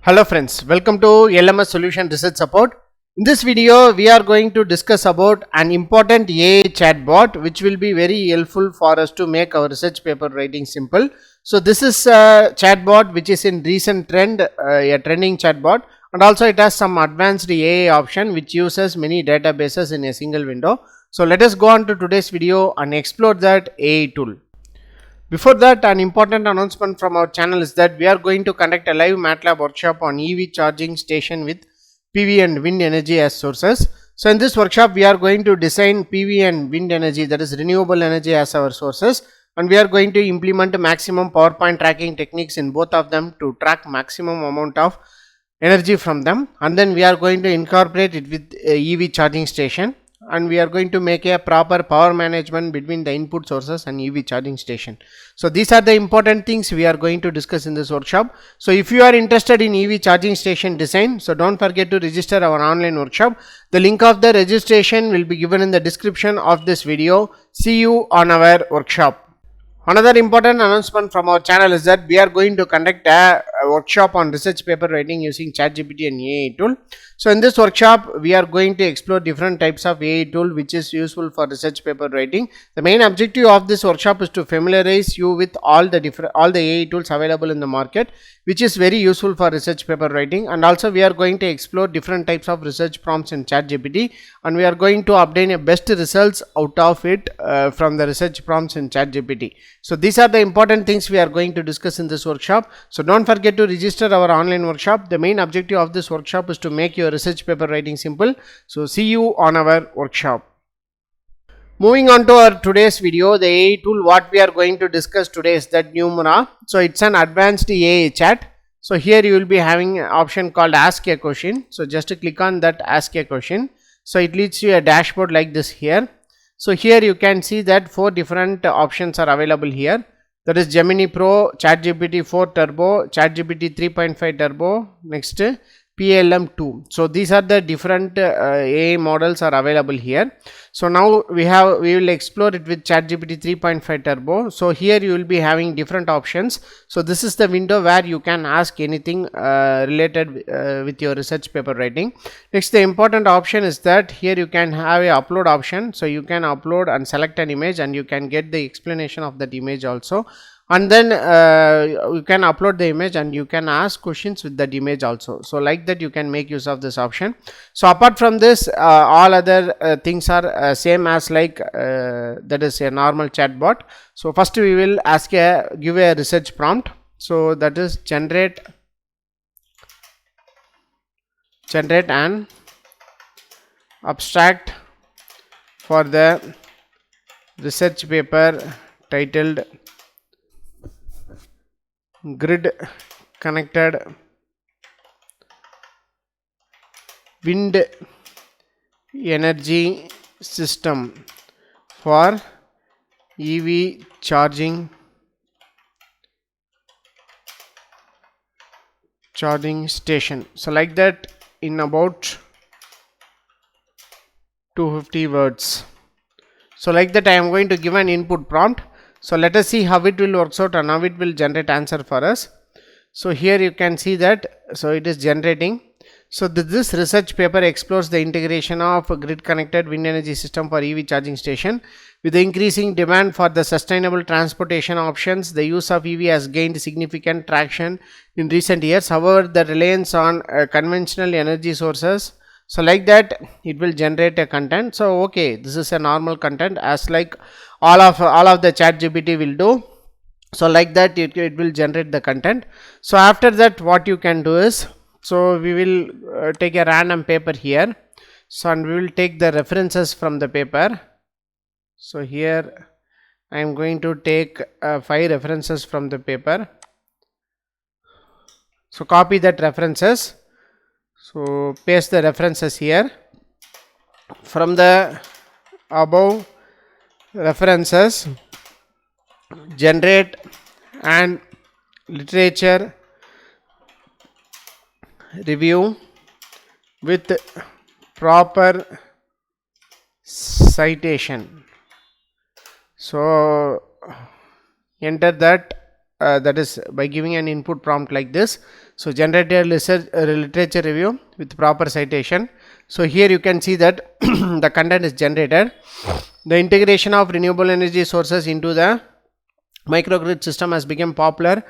Hello friends, welcome to LMS Solution Research Support. In this video, we are going to discuss about an important AI chatbot which will be very helpful for us to make our research paper writing simple. So this is a chatbot which is in recent trend, a trending chatbot, and also it has some advanced AI option which uses many databases in a single window. So let us go on to today's video and explore that AI tool. Before that, an important announcement from our channel is that we are going to conduct a live MATLAB workshop on EV charging station with PV and wind energy as sources. So in this workshop, we are going to design PV and wind energy, that is renewable energy, as our sources, and we are going to implement maximum power point tracking techniques in both of them to track maximum amount of energy from them, and then we are going to incorporate it with EV charging station, and we are going to make a proper power management between the input sources and EV charging station. So these are the important things we are going to discuss in this workshop. So if you are interested in EV charging station design, so don't forget to register our online workshop. The link of the registration will be given in the description of this video. See you on our workshop. Another important announcement from our channel is that we are going to conduct a workshop on research paper writing using ChatGPT and AI tool. So in this workshop, we are going to explore different types of AI tool which is useful for research paper writing. The main objective of this workshop is to familiarize you with all the AI tools available in the market, which is very useful for research paper writing. And also we are going to explore different types of research prompts in ChatGPT, and we are going to obtain a best results out of it from the research prompts in ChatGPT. So these are the important things we are going to discuss in this workshop. So don't forget to register our online workshop. The main objective of this workshop is to make your research paper writing simple. So see you on our workshop. Moving on to our today's video, the AI tool what we are going to discuss today is that nuamra. So it's an advanced AI chat. So here you will be having an option called ask a question. So just click on that ask a question. So it leads to a dashboard like this here. So here you can see that 4 different options are available here. That is Gemini Pro, ChatGPT 4 Turbo, ChatGPT 3.5 Turbo, next PLM 2. So these are the different AI models are available here. So now we will explore it with ChatGPT 3.5 Turbo. So here you will be having different options. So this is the window where you can ask anything related with your research paper writing. Next, the important option is that here you can have a upload option. So you can upload and select an image, and you can get the explanation of that image also. And then you can upload the image and you can ask questions with that image also. So like that you can make use of this option. So apart from this, all other things are same as like that is a normal chatbot. So first we will give a research prompt. So that is generate an abstract for the research paper titled Grid Connected Wind Energy System for EV charging station. So like that in about 250 words. So like that I am going to give an input prompt. So let us see how it will work out and how it will generate answer for us. So here you can see that, so it is generating. So this research paper explores the integration of a grid connected wind energy system for EV charging station. With the increasing demand for the sustainable transportation options, the use of EV has gained significant traction in recent years. However, the reliance on conventional energy sources, so like that it will generate a content. So okay, this is a normal content as like all of the ChatGPT will do. So like that it will generate the content. So after that what you can do is, so we will take a random paper here. So and we will take the references from the paper. So here I am going to take 5 references from the paper. So copy that references. So paste the references here. From the above references, generate an literature review with proper citation. So enter that, that is by giving an input prompt like this. So generate a literature review with proper citation. So here you can see that the content is generated. The integration of renewable energy sources into the microgrid system has become popular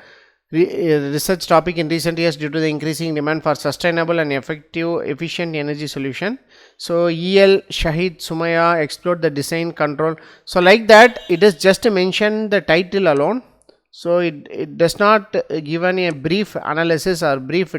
research topic in recent years due to the increasing demand for sustainable and efficient energy solution. So 𝐸𝐭𝐻𝐸 explored the design control. So like that, it is just to mention the title alone. So it does not give any brief analysis or brief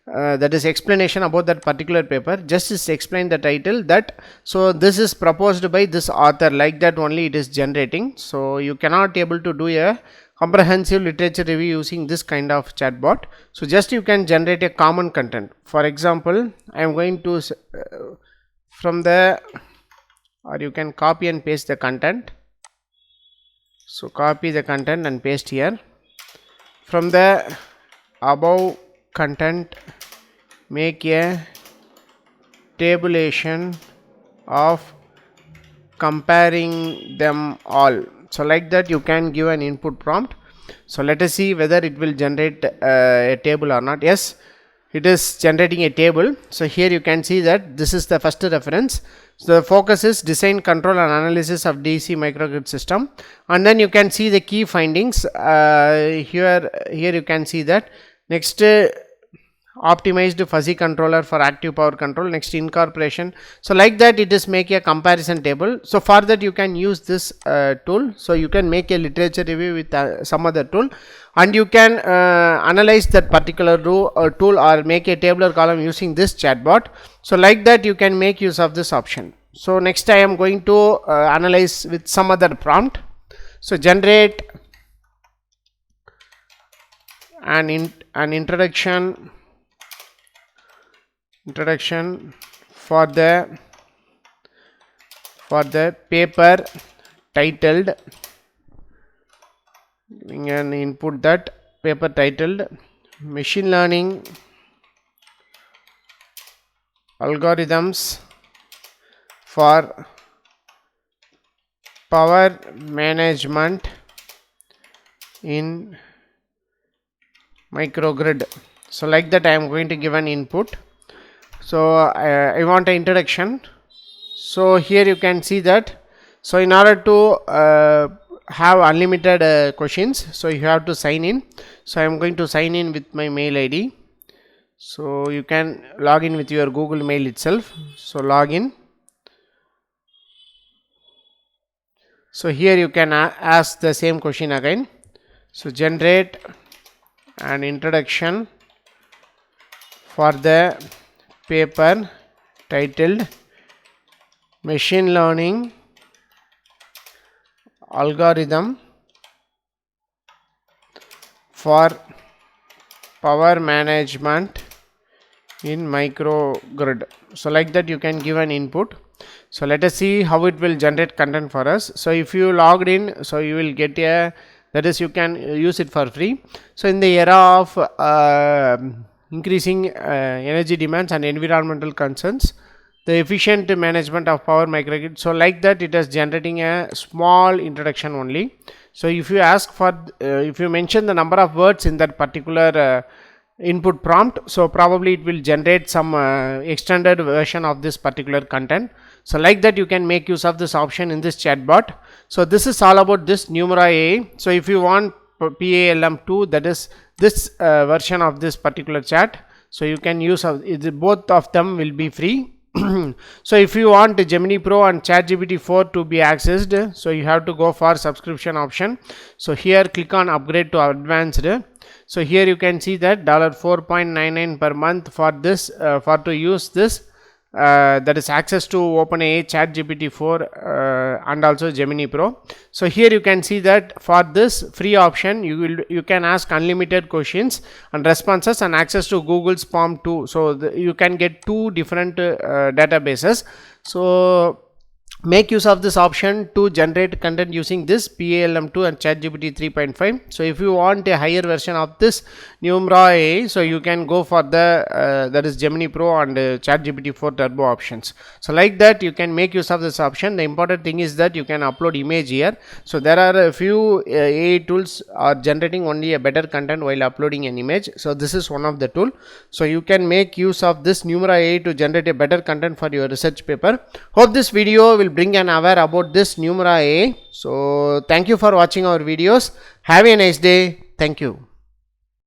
that is explanation about that particular paper. Just is explain the title that, so this is proposed by this author, like that only it is generating. So you cannot able to do a comprehensive literature review using this kind of chatbot. So just you can generate a common content. For example, I am going to from the, or you can copy and paste the content. So copy the content and paste here. From the above content, make a tabulation of comparing them all. So like that you can give an input prompt. So let us see whether it will generate a table or not. Yes, it is generating a table. So here you can see that this is the first reference. So the focus is design, control and analysis of DC microgrid system, and then you can see the key findings. Here you can see that next optimized fuzzy controller for active power control, next incorporation. So like that it is make a comparison table. So for that you can use this tool. So you can make a literature review with some other tool, and you can analyze that particular tool or make a tabular column using this chatbot. So like that you can make use of this option. So next I am going to analyze with some other prompt. So generate an introduction for the paper titled, giving an input that paper titled machine learning algorithms for power management in microgrid. So like that I am going to give an input. So I want an introduction. So here you can see that. So in order to have unlimited questions, so you have to sign in. So I am going to sign in with my mail ID. So you can log in with your Google Mail itself. So log in. So here you can ask the same question again. So generate an introduction for the paper titled machine learning algorithm for power management in microgrid. So like that you can give an input. So let us see how it will generate content for us. So if you logged in, so you will get a, that is you can use it for free. So in the era of increasing energy demands and environmental concerns, the efficient management of power microgrid, so like that it is generating a small introduction only. So if you ask for if you mention the number of words in that particular input prompt, so probably it will generate some extended version of this particular content. So like that you can make use of this option in this chatbot. So this is all about this nuamra AI. So if you want PALM2, that is this version of this particular chat, so you can use both of them will be free. So if you want Gemini Pro and ChatGPT 4 to be accessed, so you have to go for subscription option. So here click on upgrade to advanced. So here you can see that $4.99 per month for this for to use this that is access to OpenAI, ChatGPT 4 and also Gemini Pro. So here you can see that for this free option you can ask unlimited questions and responses and access to Google's PaLM 2. So you can get two different databases. So make use of this option to generate content using this PALM2 and ChatGPT 3.5. so if you want a higher version of this nuamra AI, so you can go for the that is Gemini Pro and ChatGPT 4 turbo options. So like that you can make use of this option. The important thing is that you can upload image here. So there are a few AI tools are generating only a better content while uploading an image. So this is one of the tool. So you can make use of this nuamra AI to generate a better content for your research paper. Hope this video will bring an aware about this nuamra AI. So thank you for watching our videos. Have a nice day. Thank you.